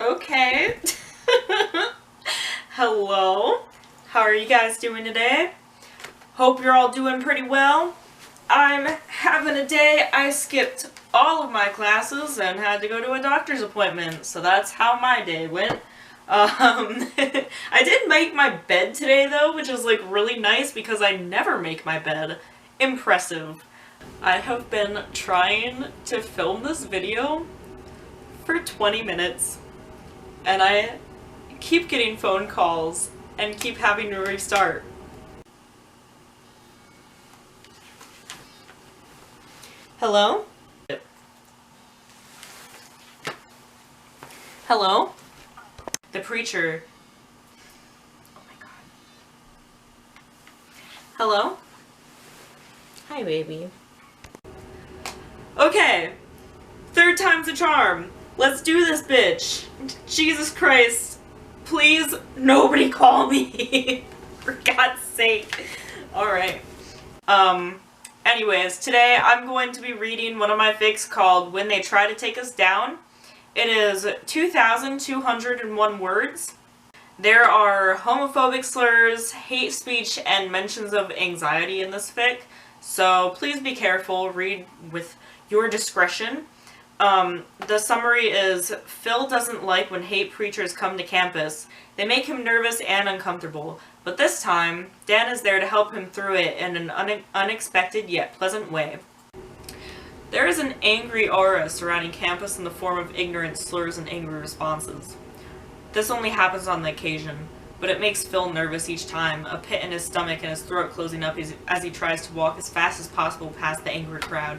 Okay. Hello. How are you guys doing today? Hope you're all doing pretty well. I'm having a day. I skipped all of my classes and had to go to a doctor's appointment, so that's how my day went. I did make my bed today though, which is like really nice because I never make my bed. Impressive. I have been trying to film this video for 20 minutes and I keep getting phone calls and keep having to restart. Hello? Hello? The preacher. Oh my god. Hello? Hi, baby. Okay. Third time's a charm. Let's do this, bitch. Jesus Christ. Please, nobody call me. For God's sake. Alright. Anyways, today I'm going to be reading one of my fics called When They Try to Take Us Down. It is 2,201 words. There are homophobic slurs, hate speech, and mentions of anxiety in this fic, so please be careful, read with your discretion. The summary is, Phil doesn't like when hate preachers come to campus. They make him nervous and uncomfortable, but this time, Dan is there to help him through it in an unexpected yet pleasant way. There is an angry aura surrounding campus in the form of ignorant slurs and angry responses. This only happens on the occasion, but it makes Phil nervous each time, a pit in his stomach and his throat closing up as he tries to walk as fast as possible past the angry crowd.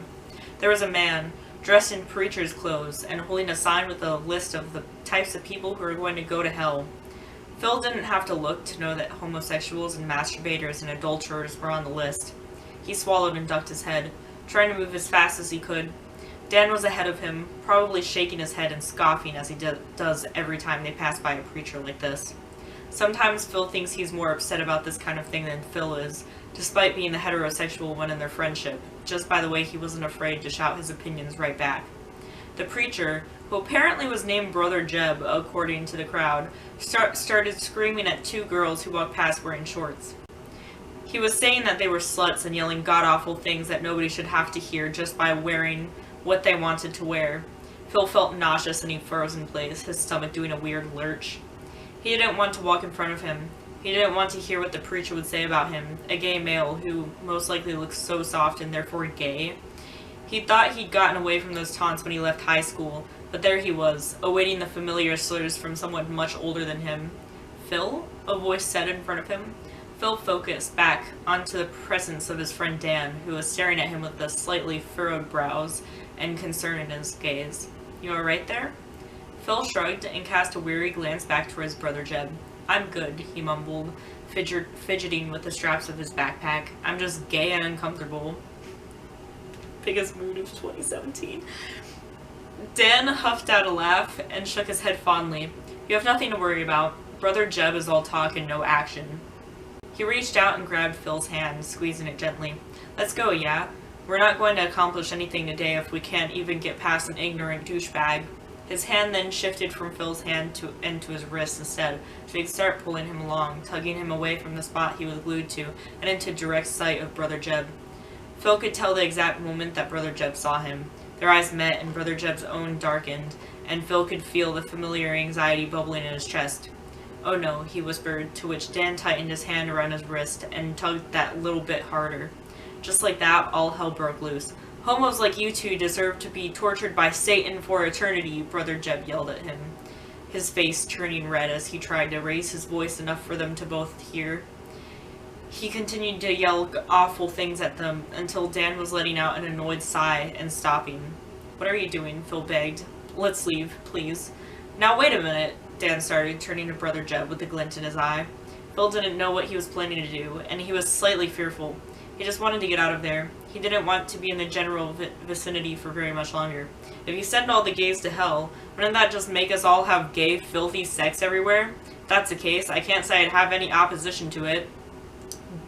There was a man, dressed in preacher's clothes, and holding a sign with a list of the types of people who are going to go to hell. Phil didn't have to look to know that homosexuals and masturbators and adulterers were on the list. He swallowed and ducked his head, trying to move as fast as he could. Dan was ahead of him, probably shaking his head and scoffing as he does every time they pass by a preacher like this. Sometimes Phil thinks he's more upset about this kind of thing than Phil is, despite being the heterosexual one in their friendship, just by the way he wasn't afraid to shout his opinions right back. The preacher, who apparently was named Brother Jeb, according to the crowd, started screaming at two girls who walked past wearing shorts. He was saying that they were sluts and yelling god-awful things that nobody should have to hear just by wearing what they wanted to wear. Phil felt nauseous and he froze in place, his stomach doing a weird lurch. He didn't want to walk in front of him. He didn't want to hear what the preacher would say about him, a gay male who most likely looks so soft and therefore gay. He thought he'd gotten away from those taunts when he left high school, but there he was, awaiting the familiar slurs from someone much older than him. Phil? A voice said in front of him. Phil focused back onto the presence of his friend Dan, who was staring at him with the slightly furrowed brows and concern in his gaze. You alright there? Phil shrugged and cast a weary glance back towards Brother Jeb. I'm good, he mumbled, fidgeting with the straps of his backpack. I'm just gay and uncomfortable. Biggest mood of 2017. Dan huffed out a laugh and shook his head fondly. You have nothing to worry about. Brother Jeb is all talk and no action. He reached out and grabbed Phil's hand, squeezing it gently. Let's go, yeah? We're not going to accomplish anything today if we can't even get past an ignorant douchebag. His hand then shifted from Phil's hand into his wrist instead, so he'd start pulling him along, tugging him away from the spot he was glued to, and into direct sight of Brother Jeb. Phil could tell the exact moment that Brother Jeb saw him. Their eyes met, and Brother Jeb's own darkened, and Phil could feel the familiar anxiety bubbling in his chest. Oh no, he whispered, to which Dan tightened his hand around his wrist and tugged that little bit harder. Just like that, all hell broke loose. Homos like you two deserve to be tortured by Satan for eternity, Brother Jeb yelled at him, his face turning red as he tried to raise his voice enough for them to both hear. He continued to yell awful things at them until Dan was letting out an annoyed sigh and stopping. What are you doing? Phil begged. Let's leave, please. Now wait a minute, Dan started, turning to Brother Jeb with a glint in his eye. Phil didn't know what he was planning to do, and he was slightly fearful. He just wanted to get out of there. He didn't want to be in the general vicinity for very much longer. If you send all the gays to hell, wouldn't that just make us all have gay, filthy sex everywhere? If that's the case, I can't say I'd have any opposition to it.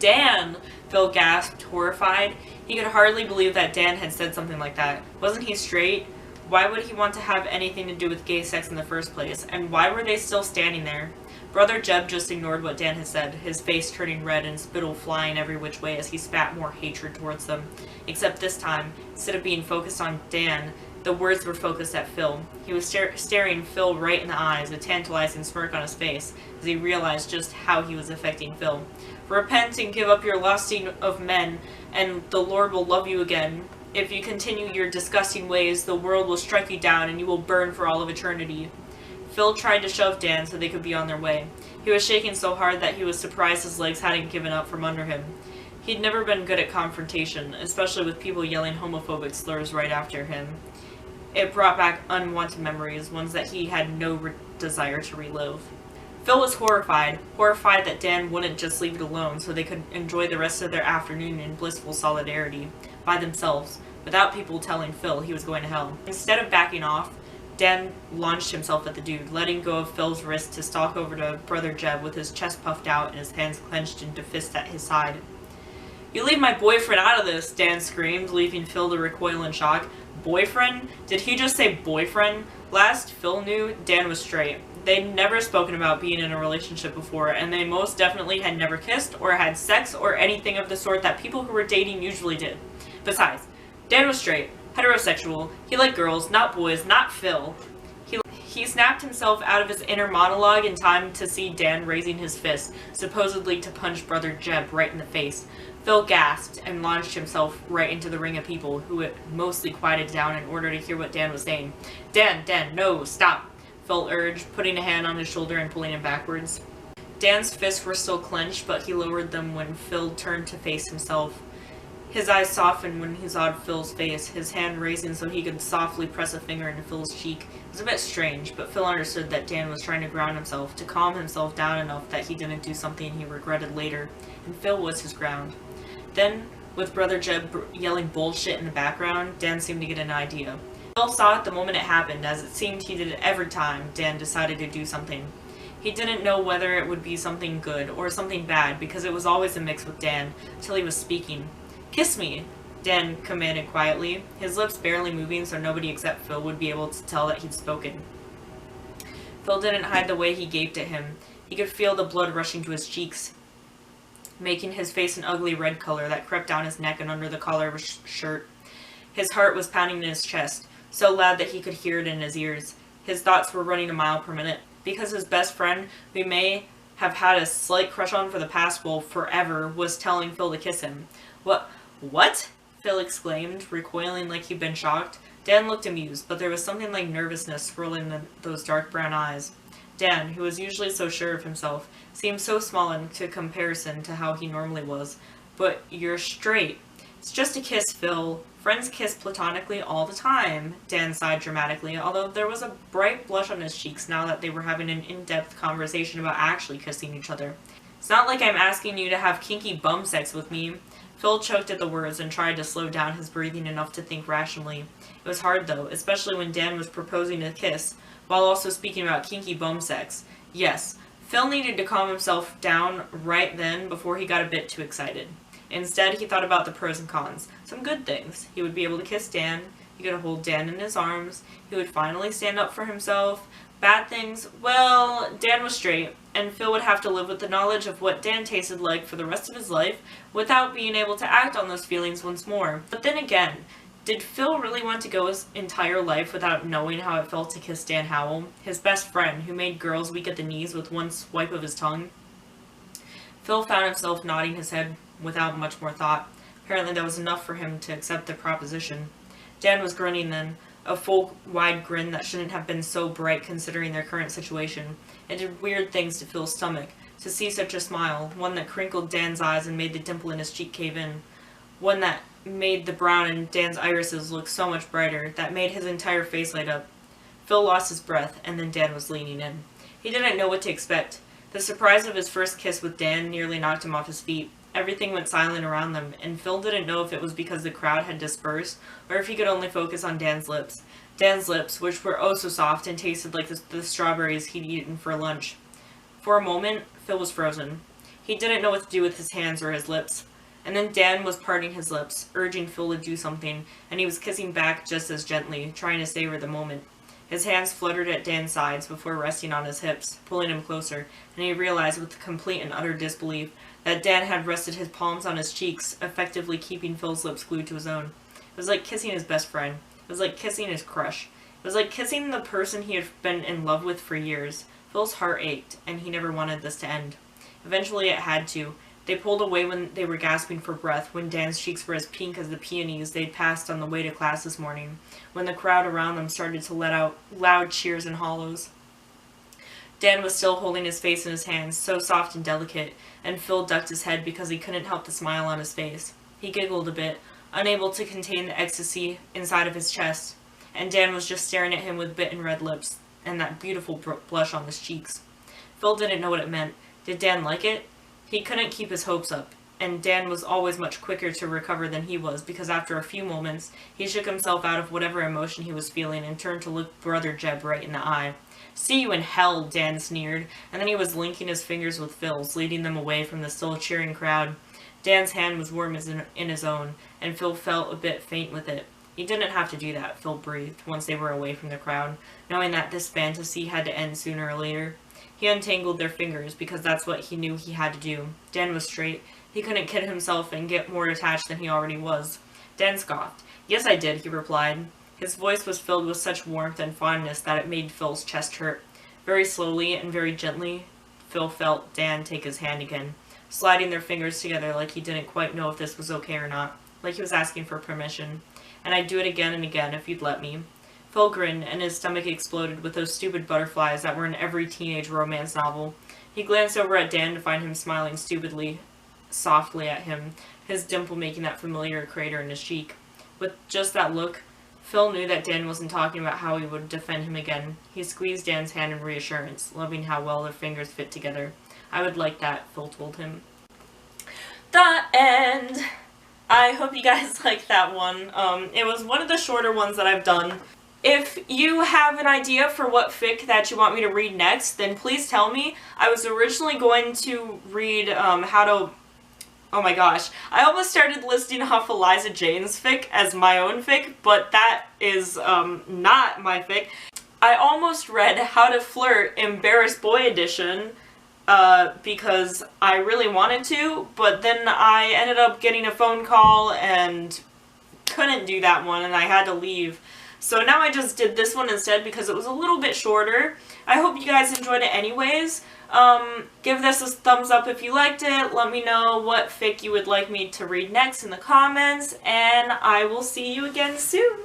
Dan! Phil gasped, horrified. He could hardly believe that Dan had said something like that. Wasn't he straight? Why would he want to have anything to do with gay sex in the first place? And why were they still standing there? Brother Jeb just ignored what Dan had said, his face turning red and spittle flying every which way as he spat more hatred towards them. Except this time, instead of being focused on Dan, the words were focused at Phil. He was staring Phil right in the eyes, a tantalizing smirk on his face, as he realized just how he was affecting Phil. Repent and give up your lusting of men, and the Lord will love you again. If you continue your disgusting ways, the world will strike you down, and you will burn for all of eternity. Phil tried to shove Dan so they could be on their way. He was shaking so hard that he was surprised his legs hadn't given up from under him. He'd never been good at confrontation, especially with people yelling homophobic slurs right after him. It brought back unwanted memories, ones that he had no desire to relive. Phil was horrified that Dan wouldn't just leave it alone so they could enjoy the rest of their afternoon in blissful solidarity, by themselves, without people telling Phil he was going to hell. Instead of backing off, Dan launched himself at the dude, letting go of Phil's wrist to stalk over to Brother Jeb with his chest puffed out and his hands clenched into fists at his side. "You leave my boyfriend out of this," Dan screamed, leaving Phil to recoil in shock. Boyfriend? Did he just say boyfriend? Last Phil knew, Dan was straight. They'd never spoken about being in a relationship before, and they most definitely had never kissed or had sex or anything of the sort that people who were dating usually did. Besides, Dan was straight, heterosexual, he liked girls, not boys, not Phil. He snapped himself out of his inner monologue in time to see Dan raising his fist, supposedly to punch Brother Jeb right in the face. Phil gasped and launched himself right into the ring of people, who had mostly quieted down in order to hear what Dan was saying. Dan, no, stop," Phil urged, putting a hand on his shoulder and pulling him backwards. Dan's fists were still clenched, but he lowered them when Phil turned to face himself. His eyes softened when he saw Phil's face, his hand raising so he could softly press a finger into Phil's cheek. It was a bit strange, but Phil understood that Dan was trying to ground himself, to calm himself down enough that he didn't do something he regretted later, and Phil was his ground. Then, with Brother Jeb yelling bullshit in the background, Dan seemed to get an idea. Phil saw it the moment it happened, as it seemed he did every time Dan decided to do something. He didn't know whether it would be something good or something bad, because it was always a mix with Dan, till he was speaking. "Kiss me," Dan commanded quietly, his lips barely moving so nobody except Phil would be able to tell that he'd spoken. Phil didn't hide the way he gaped at him. He could feel the blood rushing to his cheeks, making his face an ugly red color that crept down his neck and under the collar of his shirt. His heart was pounding in his chest, so loud that he could hear it in his ears. His thoughts were running a mile per minute, because his best friend, who may have had a slight crush on for the past, well, forever, was telling Phil to kiss him. What? Phil exclaimed, recoiling like he'd been shocked. Dan looked amused, but there was something like nervousness swirling in those dark brown eyes. Dan, who was usually so sure of himself, seemed so small in comparison to how he normally was. "But you're straight." "It's just a kiss, Phil. Friends kiss platonically all the time," Dan sighed dramatically, although there was a bright blush on his cheeks now that they were having an in-depth conversation about actually kissing each other. "It's not like I'm asking you to have kinky bum sex with me." Phil choked at the words and tried to slow down his breathing enough to think rationally. It was hard, though, especially when Dan was proposing a kiss, while also speaking about kinky bum sex. Yes, Phil needed to calm himself down right then before he got a bit too excited. Instead, he thought about the pros and cons. Some good things. He would be able to kiss Dan. He could hold Dan in his arms. He would finally stand up for himself. Bad things, well, Dan was straight, and Phil would have to live with the knowledge of what Dan tasted like for the rest of his life without being able to act on those feelings once more. But then again, did Phil really want to go his entire life without knowing how it felt to kiss Dan Howell, his best friend who made girls weak at the knees with one swipe of his tongue? Phil found himself nodding his head without much more thought. Apparently that was enough for him to accept the proposition. Dan was grinning then, a full, wide grin that shouldn't have been so bright considering their current situation. It did weird things to Phil's stomach, to see such a smile, one that crinkled Dan's eyes and made the dimple in his cheek cave in, one that made the brown in Dan's irises look so much brighter, that made his entire face light up. Phil lost his breath, and then Dan was leaning in. He didn't know what to expect. The surprise of his first kiss with Dan nearly knocked him off his feet. Everything went silent around them, and Phil didn't know if it was because the crowd had dispersed, or if he could only focus on Dan's lips. Dan's lips, which were oh so soft and tasted like the strawberries he'd eaten for lunch. For a moment, Phil was frozen. He didn't know what to do with his hands or his lips. And then Dan was parting his lips, urging Phil to do something, and he was kissing back just as gently, trying to savor the moment. His hands fluttered at Dan's sides before resting on his hips, pulling him closer, and he realized with complete and utter disbelief that Dan had rested his palms on his cheeks, effectively keeping Phil's lips glued to his own. It was like kissing his best friend. It was like kissing his crush. It was like kissing the person he had been in love with for years. Phil's heart ached, and he never wanted this to end. Eventually it had to. They pulled away when they were gasping for breath, when Dan's cheeks were as pink as the peonies they'd passed on the way to class this morning, when the crowd around them started to let out loud cheers and hollows. Dan was still holding his face in his hands, so soft and delicate, and Phil ducked his head because he couldn't help the smile on his face. He giggled a bit, unable to contain the ecstasy inside of his chest, and Dan was just staring at him with bitten red lips and that beautiful blush on his cheeks. Phil didn't know what it meant. Did Dan like it? He couldn't keep his hopes up, and Dan was always much quicker to recover than he was, because after a few moments, he shook himself out of whatever emotion he was feeling and turned to look Brother Jeb right in the eye. "See you in hell," Dan sneered, and then he was linking his fingers with Phil's, leading them away from the still cheering crowd. Dan's hand was warm in his own, and Phil felt a bit faint with it. He didn't have to do that, Phil breathed, once they were away from the crowd, knowing that this fantasy had to end sooner or later. He untangled their fingers, because that's what he knew he had to do. Dan was straight. He couldn't kid himself and get more attached than he already was. Dan scoffed. "Yes, I did," he replied. His voice was filled with such warmth and fondness that it made Phil's chest hurt. Very slowly and very gently, Phil felt Dan take his hand again, sliding their fingers together like he didn't quite know if this was okay or not, like he was asking for permission. "And I'd do it again and again if you'd let me." Phil grinned, and his stomach exploded with those stupid butterflies that were in every teenage romance novel. He glanced over at Dan to find him smiling stupidly, softly at him, his dimple making that familiar crater in his cheek. With just that look, Phil knew that Dan wasn't talking about how he would defend him again. He squeezed Dan's hand in reassurance, loving how well their fingers fit together. "I would like that," Phil told him. The end! I hope you guys liked that one. It was one of the shorter ones that I've done. If you have an idea for what fic that you want me to read next, then please tell me. I was originally going to read oh my gosh. I almost started listing off Eliza Jane's fic as my own fic, but that is not my fic. I almost read How to Flirt Embarrassed Boy Edition because I really wanted to, but then I ended up getting a phone call and couldn't do that one, and I had to leave. So now I just did this one instead because it was a little bit shorter. I hope you guys enjoyed it anyways. Give this a thumbs up if you liked it. Let me know what fic you would like me to read next in the comments, and I will see you again soon.